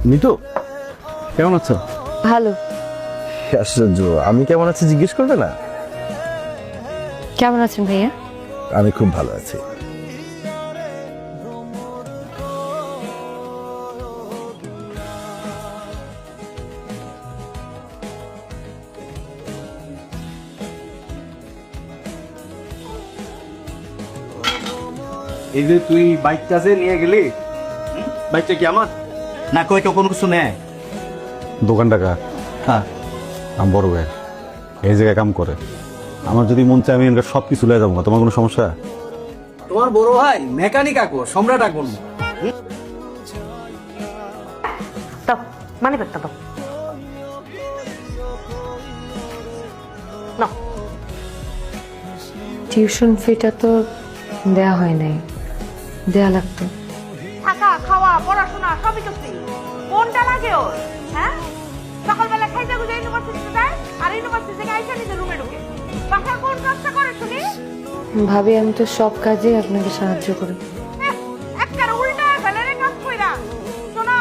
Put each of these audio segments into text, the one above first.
মিতু কেমন আছো? ভালো। আশ্চর্য, আমি কেমন আছি জিজ্ঞেস করবে না? কেমন আছেন ভাইয়া? আমি খুব ভালো আছি। এই যে তুই বাইকটা যে নিয়ে গেলি, বাইকটা কি আমার না? কই কেউ কোনো কিছু নেয়? দোকান টাকা হ্যাঁ, আমার বড় ভাই এই জায়গায় কাম করে। আমার যদি মন চায় আমি এখানকার সব কিছু লয়ে যাবো, তোমার কোনো সমস্যা? তোমার বড় ভাই মেকানিক আকো, সম্রাট আকো। দাও মানে ব্যাগটা দাও। নাও। টিউশন ফিটা তো দেয়া হয় নাই, দেয়া লাগতো। থাকা খাওয়া পড়াশোনা সবই তো ফ্রি, কোনটা লাগে ওর? হ্যাঁ, সকালবেলা খাইতে গুজে ইউনিভার্সিটিতে যায় আর ইউনিভার্সিটি থেকে আইসা নিজের রুমে ঢুকে। বাসার কোন কাজটা করে শুনি? ভাবি আমি তো সব কাজে আপনাকে সাহায্য করি। একটা উল্টা ফেলে কাজ কইরা। শোনো,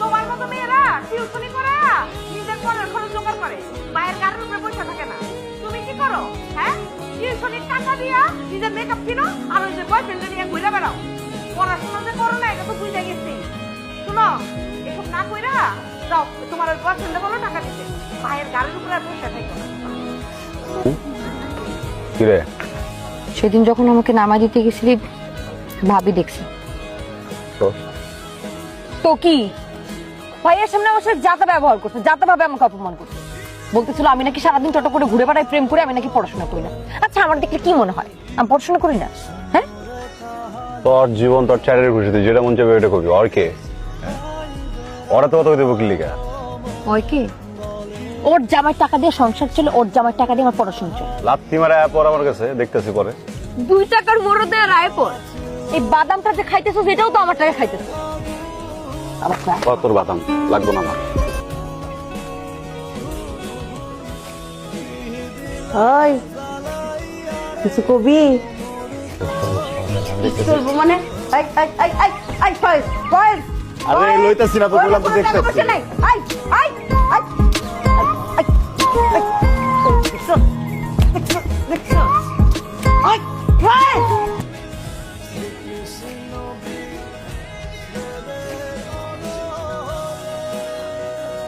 তোমার মতো মেয়েরা টিউশনি করে নিজের পরের খরচ জোগাড় করে, মায়ের গাড়ির উপরে পয়সা থাকে না। তুমি কি করো? হ্যাঁ, টিউশনির টাকা দিয়া নিজের মেকআপ কিনো আর ওই যে বয়ফ্রেন্ড নিয়ে ঘুরে বেড়াও। পড়াশোনা যে করো না এটা তো বুঝে গেছি। শোনো, এসব না কইরা যাও তোমার ওই বয়ফ্রেন্ডে বলো টাকা দিতে, মায়ের গাড়ির উপরে আর পয়সা থাকবে না। কি রে? সেদিন যখন আমাকে নামাই দিতে গেছিলি ভাবি দেখছি। তো কি ভাইয়ের সামনে আমার সাথে যাতা ব্যবহার করছে, যাতা ভাবে আমাকে অপমান করছে, বলতেছিল আমি নাকি সারাদিন টোটো করে ঘুরে বেড়াই, প্রেম করে, আমি নাকি পড়াশোনা করি না। আচ্ছা আমার দেখলে কি মনে হয় আমি পড়াশোনা করি না? হ্যাঁ, তোর জীবন তোর চারের খুশিতে যেটা মন চাইবে ওটা করবি। আর কে? ওরা তো কত দেবো কি লিখা? ওই কি ওর জামাই টাকা দিয়ে সংসার চলে, ওর জামাই টাকা দিয়ে আমার পড়াশোনা চলে। লাত্তি মারা পর আমার কাছে দেখতেছি পরে। 2 টাকার মোড় দেয় রায় পর। এই বাদামটা যে খাইতেছো সেটাও তো আমার টাকা খাইতেছো। আবার তোর বাদাম লাগবো না আমার। ওই কিছু কবি চলবো মানে? আরে লইতাছি না তো, বললাম তো দেখতে। নাই